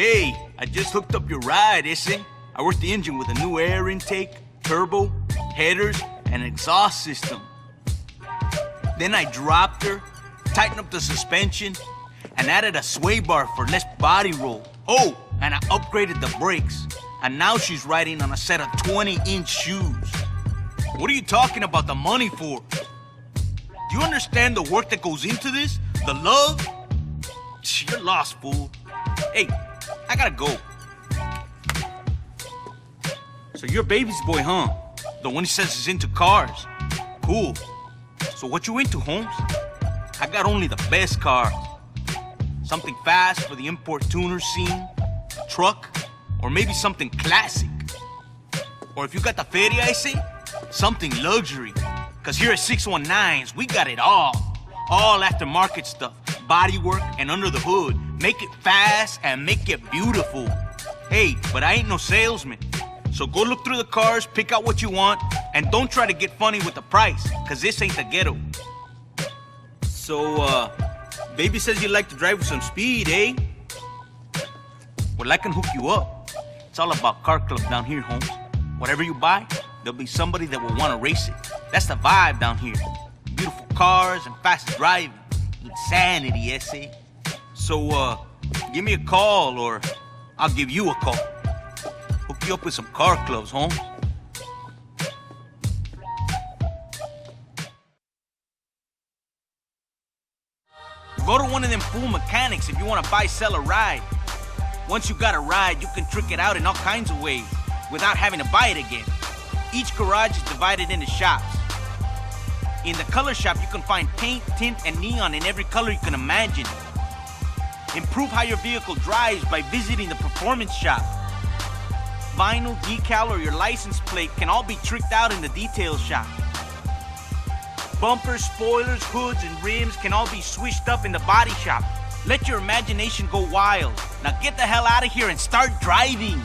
Hey, I just hooked up your ride, ese. I worked the engine with a new air intake, turbo, headers, and exhaust system. Then I dropped her, tightened up the suspension, and added a sway bar for less body roll. Oh, and I upgraded the brakes. And now she's riding on a set of 20-inch shoes. What are you talking about the money for? Do you understand the work that goes into this? The love? You're lost, fool. Hey, I gotta go. So you're baby's boy, huh? The one who says he's into cars. Cool. So what you into, Holmes? I got only the best cars. Something fast for the import tuner scene, a truck, or maybe something classic. Or if you got the feria, I say, something luxury. Cause here at 619s, we got it all. All aftermarket stuff, bodywork, and under the hood. Make it fast and make it beautiful. Hey, but I ain't no salesman. So go look through the cars, pick out what you want, and don't try to get funny with the price, cause this ain't the ghetto. So, baby says you like to drive with some speed, eh? Well, I can hook you up. It's all about car club down here, Holmes. Whatever you buy, there'll be somebody that will want to race it. That's the vibe down here. Beautiful cars and fast driving. Insanity, ese. So, give me a call, or I'll give you a call. Hook you up with some car clubs, Holmes. Go to one of them fool mechanics if you want to buy, sell, or ride. Once you got a ride, you can trick it out in all kinds of ways without having to buy it again. Each garage is divided into shops. In the color shop, you can find paint, tint, and neon in every color you can imagine. Improve how your vehicle drives by visiting the performance shop. Vinyl, decal, or your license plate can all be tricked out in the detail shop. Bumpers, spoilers, hoods, and rims can all be switched up in the body shop. Let your imagination go wild. Now get the hell out of here and start driving.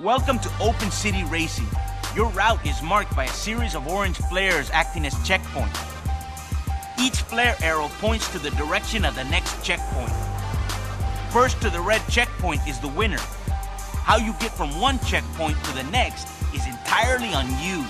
Welcome to Open City Racing. Your route is marked by a series of orange flares acting as checkpoints. Each flare arrow points to the direction of the next checkpoint. First to the red checkpoint is the winner. How you get from one checkpoint to the next is entirely on you.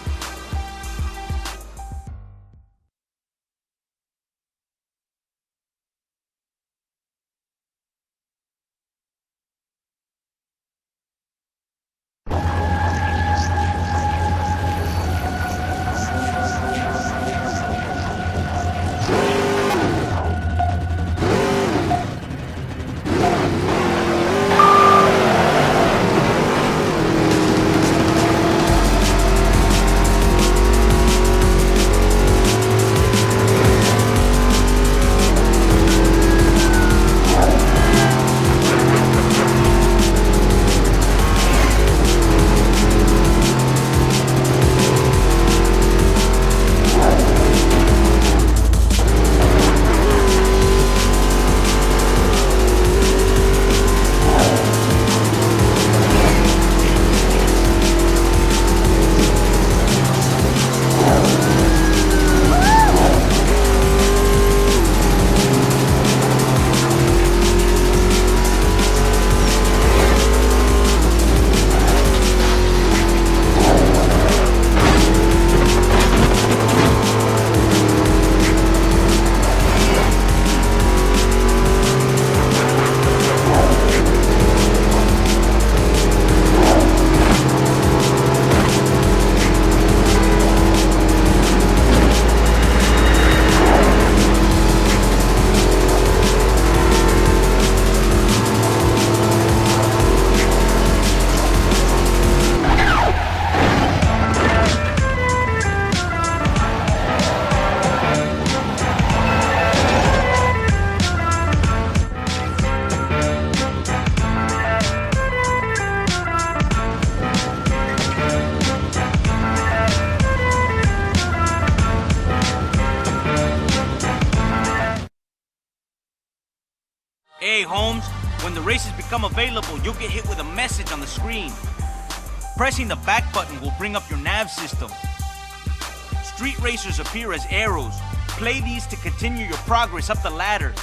Hey, Holmes, when the races become available, you'll get hit with a message on the screen. Pressing the back button will bring up your nav system. Street racers appear as arrows. Play these to continue your progress up the ladder.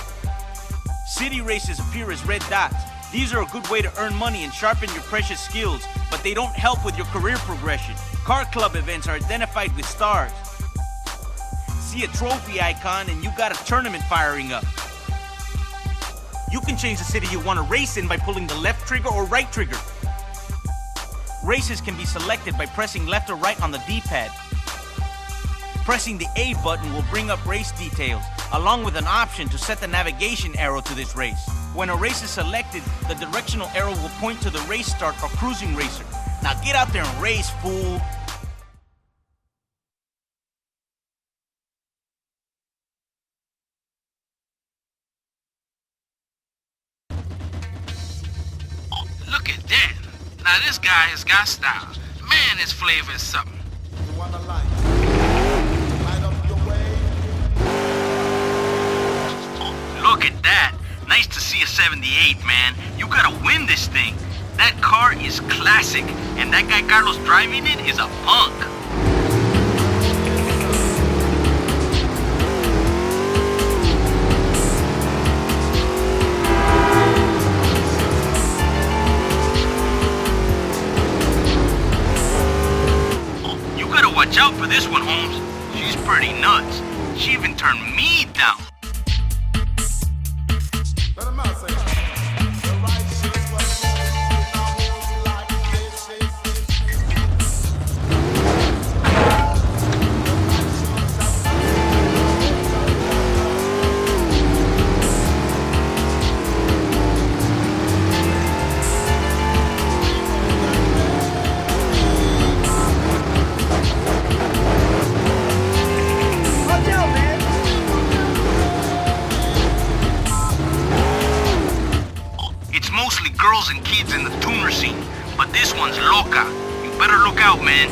City races appear as red dots. These are a good way to earn money and sharpen your precious skills, but they don't help with your career progression. Car club events are identified with stars. See a trophy icon and you got a tournament firing up. You can change the city you want to race in by pulling the left trigger or right trigger. Races can be selected by pressing left or right on the D-pad. Pressing the A button will bring up race details, along with an option to set the navigation arrow to this race. When a race is selected, the directional arrow will point to the race start or cruising racer. Now get out there and race, fool! Look at that. Now this guy has got style. Man, his flavor is something. You wanna light up your way. Look at that. Nice to see a 78, man. You gotta win this thing. That car is classic, and that guy Carlos driving it is a punk. You gotta watch out for this one, Holmes. She's pretty nuts. She even turned me down. Let 'em out, say it. The righteous was born like this. It's mostly girls and kids in the tuner scene, but this one's loca. You better look out, man.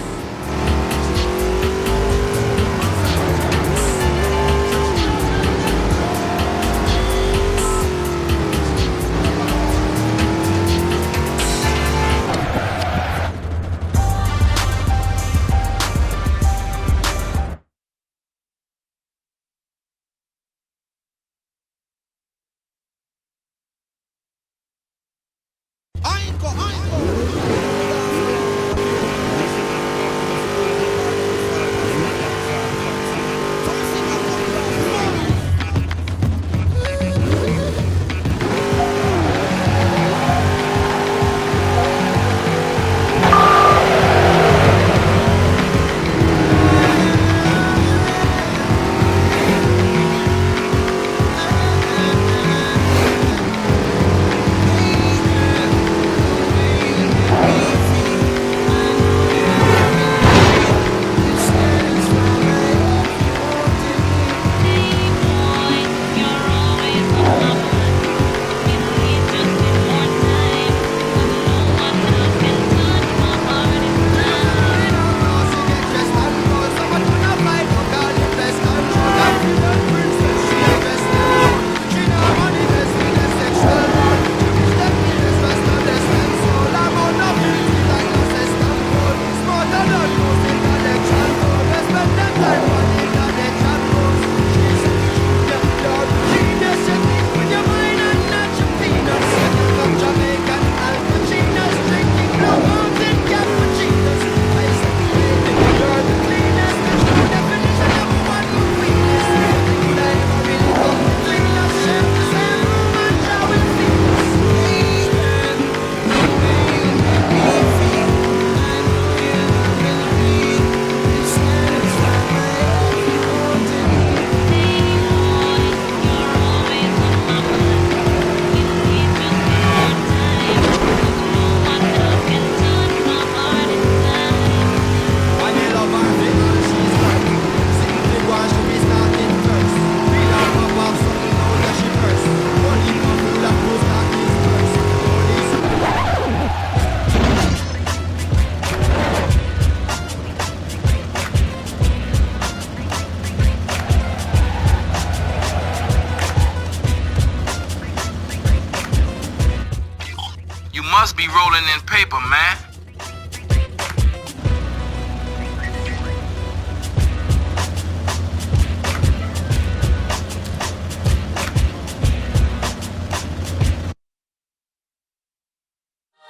must be rolling in paper, man.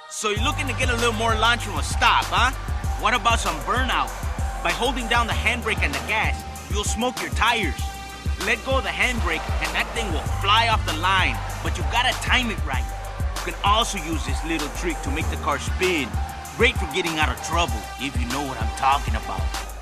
So you're looking to get a little more launch from a stop, huh? What about some burnout? By holding down the handbrake and the gas, you'll smoke your tires. Let go of the handbrake and that thing will fly off the line, but you gotta time it right. You can also use this little trick to make the car spin. Great for getting out of trouble, if you know what I'm talking about.